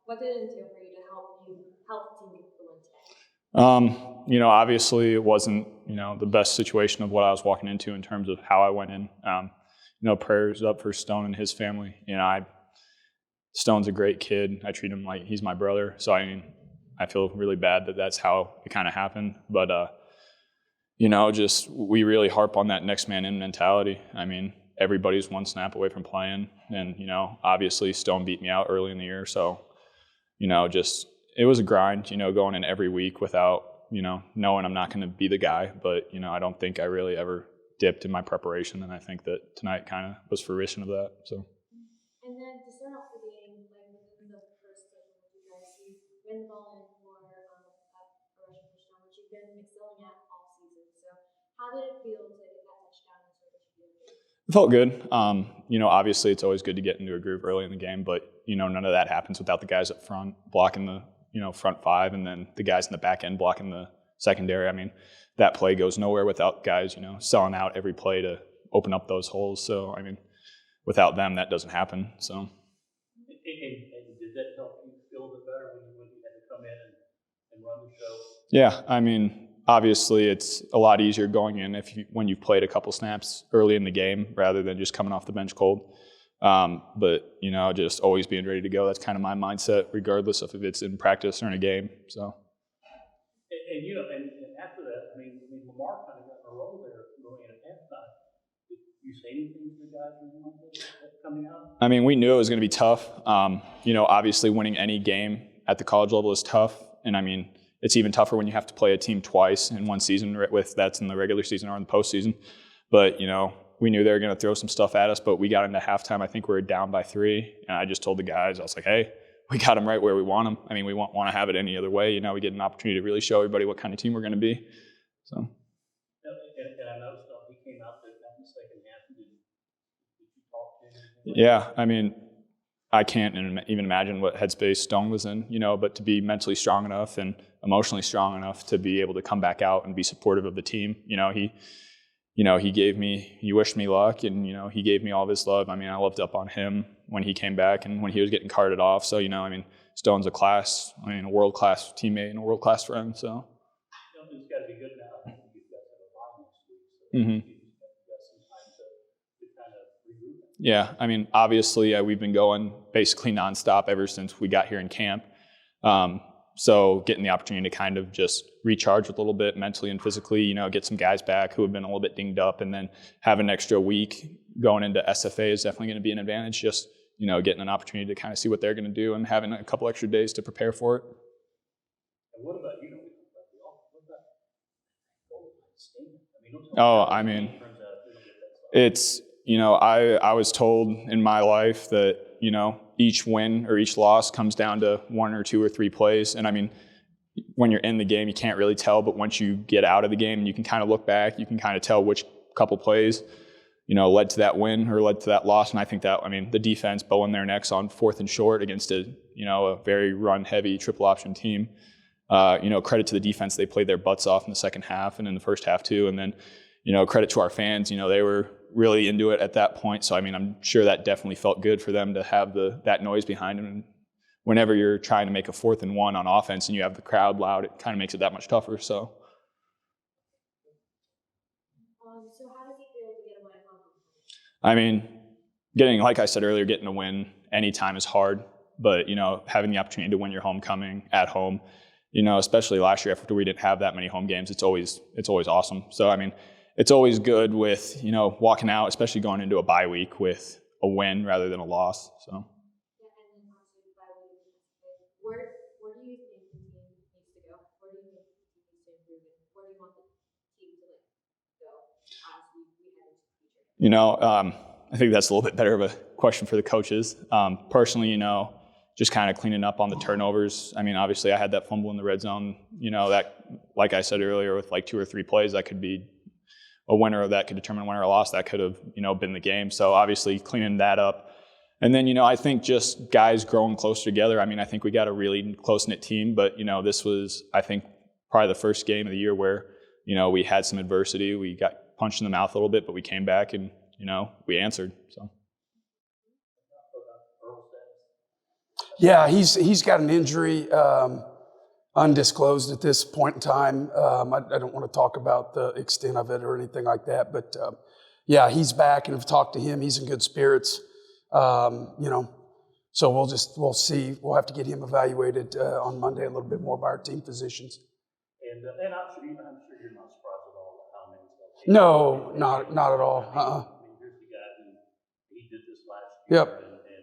What did it entail for you to help the team get the win today? Obviously it wasn't, the best situation of what I was walking into in terms of how I went in. Prayers up for Stone and his family. Stone's a great kid. I treat him like he's my brother. So, I feel really bad that that's how it kind of happened. But, we really harp on that next man in mentality. Everybody's one snap away from playing. And, obviously Stone beat me out early in the year. So, it was a grind, going in every week without, knowing I'm not going to be the guy. But, I don't think I really ever dipped in my preparation. And I think that tonight kind of was fruition of that. So. And then to start off the game, in the first session with you guys, you win the ball in for a rushing touchdown, which you've been excelling at all season. So how did it feel to get that touchdown and sort of feel good? It felt good. Obviously it's always good to get into a groove early in the game, but, none of that happens without the guys up front blocking the, front five, and then the guys in the back end blocking the secondary. That play goes nowhere without guys, selling out every play to open up those holes. So, without them, that doesn't happen. So. And did that help you feel a bit better when you had to come in and run the show? Yeah, obviously it's a lot easier going in when you've played a couple snaps early in the game rather than just coming off the bench cold. But just always being ready to go. That's kind of my mindset, regardless of if it's in practice or in a game. So. And after that, Lamar kind of got in a roll there going in at halftime. Did you say anything to the guys or anything like that coming out? We knew it was going to be tough. Obviously winning any game at the college level is tough. And it's even tougher when you have to play a team twice in one season, with that's in the regular season or in the postseason. But, we knew they were going to throw some stuff at us, but we got into halftime. I think we were down by 3. And I just told the guys, I was like, hey, we got them right where we want them. We won't want to have it any other way. We get an opportunity to really show everybody what kind of team we're going to be. So. And I noticed he came out there in the second half. Did you talk to him? Yeah, I can't even imagine what headspace Stone was in, but to be mentally strong enough and emotionally strong enough to be able to come back out and be supportive of the team. He wished me luck, and, he gave me all of his love. I loved up on him when he came back and when he was getting carted off. So, Stone's a world-class teammate and a world-class friend, so. It's got to be good now. You've got to have a line next week. So you've got some time to kind of regroup. Yeah, obviously we've been going basically nonstop ever since we got here in camp. So getting the opportunity to kind of just recharge a little bit mentally and physically, get some guys back who have been a little bit dinged up, and then have an extra week going into SFA is definitely going to be an advantage. Just, getting an opportunity to kind of see what they're going to do and having a couple extra days to prepare for it. And what about you? It's, I was told in my life that, each win or each loss comes down to 1 or 2 or 3 plays. And when you're in the game, you can't really tell, but once you get out of the game and you can kind of look back, you can kind of tell which couple plays, led to that win or led to that loss. And I think that, the defense bowing their necks on 4th and short against a very run-heavy triple option team. Credit to the defense. They played their butts off in the second half and in the first half too. And then, credit to our fans. They were really into it at that point. So, I'm sure that definitely felt good for them to have that noise behind them. And whenever you're trying to make a 4th and 1 on offense and you have the crowd loud, it kind of makes it that much tougher. So. So how does it feel to get a win? Like I said earlier, getting a win anytime is hard. But, having the opportunity to win your homecoming at home, especially last year after we didn't have that many home games, it's always awesome. So, it's always good with, walking out, especially going into a bye week with a win rather than a loss. So. Yeah, and then obviously bye week, where do you think the team needs to go? Where do you think the team needs to improve? And where do you want the team to go as we head into the future? I think that's a little bit better of a question for the coaches. Personally, just kind of cleaning up on the turnovers. Obviously I had that fumble in the red zone, that, like I said earlier, with like 2 or 3 plays, that could be a winner, that could determine a winner or loss. That could have, been the game. So obviously cleaning that up. And then, I think just guys growing closer together. I think we got a really close-knit team, but, this was, I think, probably the first game of the year where, we had some adversity. We got punched in the mouth a little bit, but we came back and, we answered. So. Yeah, he's got an injury, undisclosed at this point in time. I don't want to talk about the extent of it or anything like that, but yeah, he's back, and I've talked to him. He's in good spirits. So we'll see. We'll have to get him evaluated on Monday a little bit more by our team physicians. And I'm sure you're not surprised at all how Mansell. No, not at all. I mean, here's the guy who he did this last year. Yep. And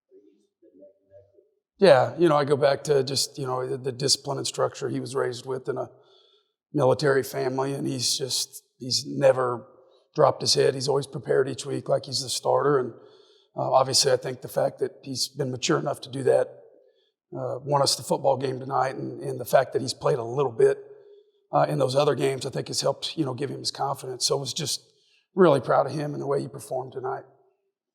he's been neck and neck with. Yeah, I go back to just, the discipline and structure he was raised with in a military family, and he's never dropped his head. He's always prepared each week like he's the starter, and obviously I think the fact that he's been mature enough to do that won us the football game tonight, and the fact that he's played a little bit in those other games, I think has helped, give him his confidence. So I was just really proud of him and the way he performed tonight.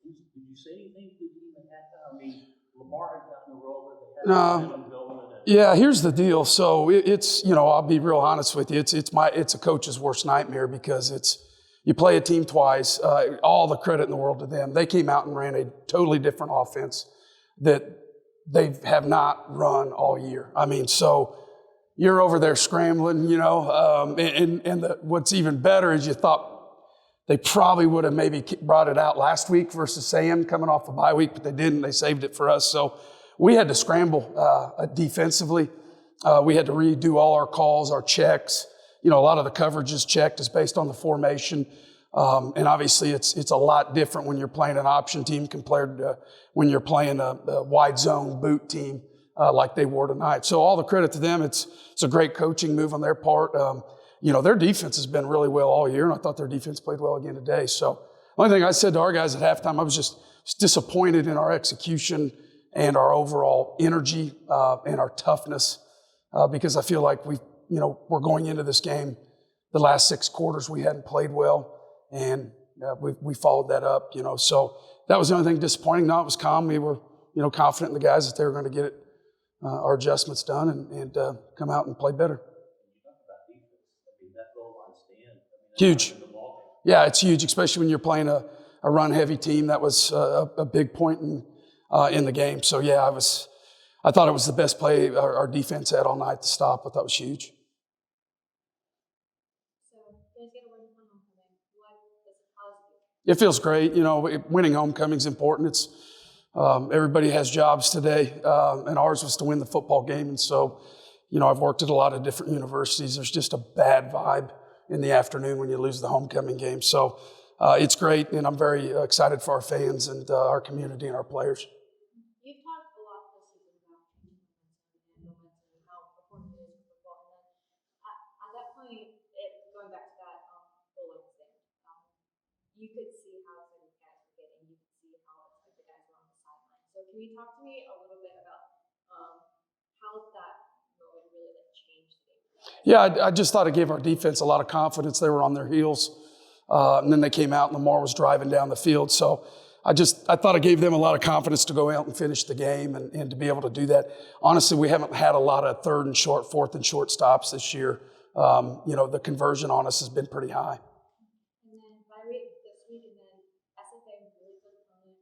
Did you say anything to him at halftime? I mean, Lamar had gotten a role that No. Yeah, here's the deal. So it's I'll be real honest with you. It's a coach's worst nightmare because you play a team twice. All the credit in the world to them. They came out and ran a totally different offense that they have not run all year. I mean, so you're over there scrambling, what's even better is you thought they probably would have maybe brought it out last week versus Sam coming off a bye week, but they didn't. They saved it for us. So we had to scramble defensively. We had to redo all our calls, our checks. A lot of the coverage is checked is based on the formation. And obviously it's a lot different when you're playing an option team compared to when you're playing a wide zone boot team like they were tonight. So all the credit to them. It's a great coaching move on their part. Their defense has been really well all year, and I thought their defense played well again today. So the only thing I said to our guys at halftime, I was just disappointed in our execution and our overall energy and our toughness because I feel like we're going into this game. The last 6 quarters we hadn't played well, and we followed that up. So that was the only thing disappointing. No, it was calm. We were confident in the guys that they were going to get our adjustments done and come out and play better. Huge. Yeah, it's huge, especially when you're playing a run-heavy team. That was a big point in the game. So, yeah, I thought it was the best play our defense had all night to stop. I thought it was huge. It feels great. Winning homecoming is important. It's everybody has jobs today, and ours was to win the football game. And so, I've worked at a lot of different universities. There's just a bad vibe in the afternoon when you lose the homecoming game. So it's great, and I'm very excited for our fans and our community and our players. You've talked a lot this season about momentum and how important it is for football. And then at that point, going back to that full-length stand, you could see how excited the guys were getting. You could see how excited the guys were on the sideline. So can you talk to me a little bit about how that moment really changed the game? Yeah, I just thought it gave our defense a lot of confidence. They were on their heels. And then they came out and Lamar was driving down the field. So I thought it gave them a lot of confidence to go out and finish the game and to be able to do that. Honestly, we haven't had a lot of third and short, fourth and short stops this year. The conversion on us has been pretty high. And then bye week this week, and then SFA really good opponent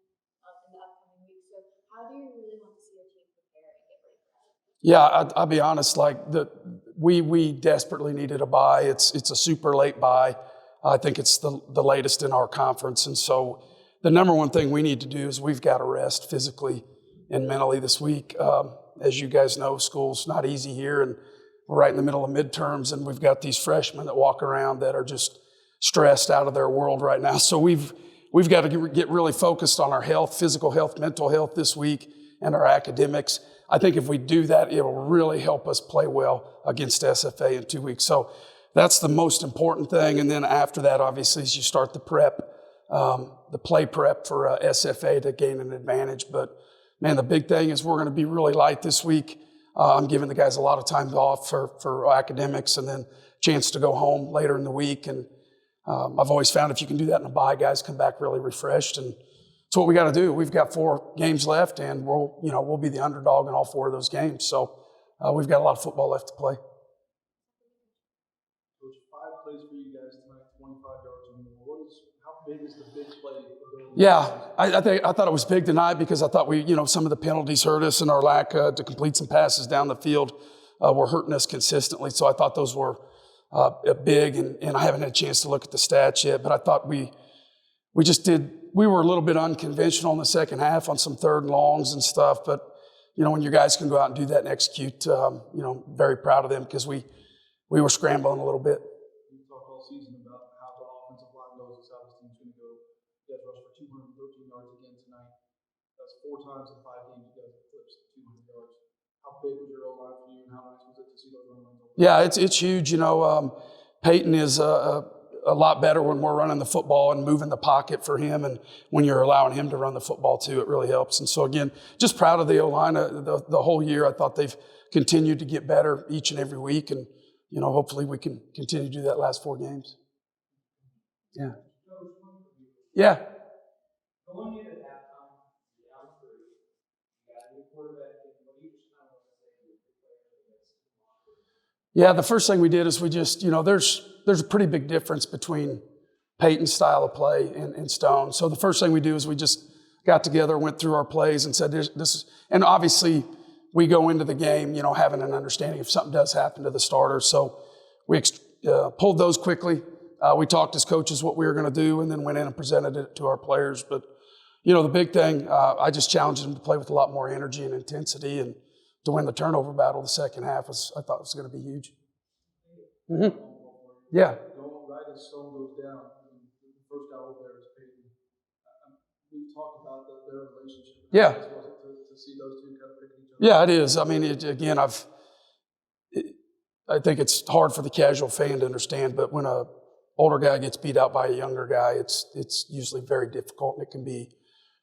in the upcoming week. So how do you really want to see your team prepare and get ready for that? Yeah, I'll be honest. We desperately needed a bye. It's a super late bye. I think it's the latest in our conference. And so the number one thing we need to do is we've got to rest physically and mentally this week. As you guys know, school's not easy here, and we're right in the middle of midterms, and we've got these freshmen that walk around that are just stressed out of their world right now. So we've got to get really focused on our health, physical health, mental health this week, and our academics. I think if we do that, it will really help us play well against SFA in 2 weeks. So that's the most important thing. And then after that, obviously, is you start the prep, the play prep for SFA to gain an advantage. But, man, the big thing is we're going to be really light this week. I'm giving the guys a lot of time off for academics and then chance to go home later in the week. And I've always found if you can do that in a bye, guys come back really refreshed. And it's what we got to do. We've got 4 games left, and we'll be the underdog in all 4 of those games. So we've got a lot of football left to play. Coach, 5 plays for you guys tonight, 25 yards or more. How big is the big play ability Yeah, I thought it was big tonight because I thought some of the penalties hurt us and our lack to complete some passes down the field were hurting us consistently. So I thought those were big, and I haven't had a chance to look at the stats yet, but I thought we were a little bit unconventional in the second half on some third and longs and stuff. But when your guys can go out and do that and execute, very proud of them because we were scrambling a little bit. We talked all season about how the offensive line goes. It's how this team's going to go. You guys rushed for 213 yards again tonight. That's 4 times in 5 games you guys eclipsed 200 yards. How big was your O-line for you, and how nice was it to see those run lanes open? Yeah, it's huge. Peyton is a lot better when we're running the football and moving the pocket for him, and when you're allowing him to run the football too, it really helps. And so again, just proud of the O-line. The whole year, I thought they've continued to get better each and every week, and hopefully we can continue to do that last 4 games. Yeah. Yeah. Going into halftime, down 3, you got a new quarterback. What do you just kind of want to say to the players against? Yeah, the first thing we did is we just, there's a pretty big difference between Peyton's style of play and Stone. So the first thing we do is we just got together, went through our plays and said, this, and obviously we go into the game, having an understanding if something does happen to the starters. So we pulled those quickly. We talked as coaches what we were going to do and then went in and presented it to our players. But, the big thing, I just challenged them to play with a lot more energy and intensity, and to win the turnover battle the second half I thought was going to be huge. Mm-hmm. Yeah. Right as Stone goes down, the first guy over there is Peyton. We talked about their relationship. Yeah. To see those two kind of pick each other. Yeah, it is. I mean, again, I think it's hard for the casual fan to understand, but when a older guy gets beat out by a younger guy, it's usually very difficult, and it can be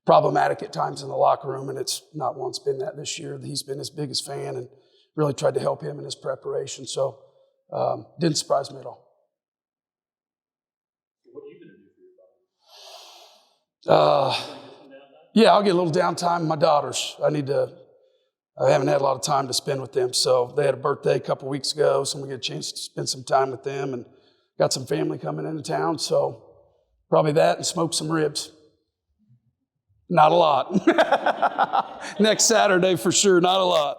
problematic at times in the locker room, and it's not once been that this year. He's been his biggest fan and really tried to help him in his preparation. So didn't surprise me at all. What are you going to do for your body? Yeah, I'll get a little downtime with my daughters. I haven't had a lot of time to spend with them. So they had a birthday a couple weeks ago, so we get a chance to spend some time with them, and got some family coming into town. So probably that and smoke some ribs. Not a lot. Next Saturday for sure, not a lot.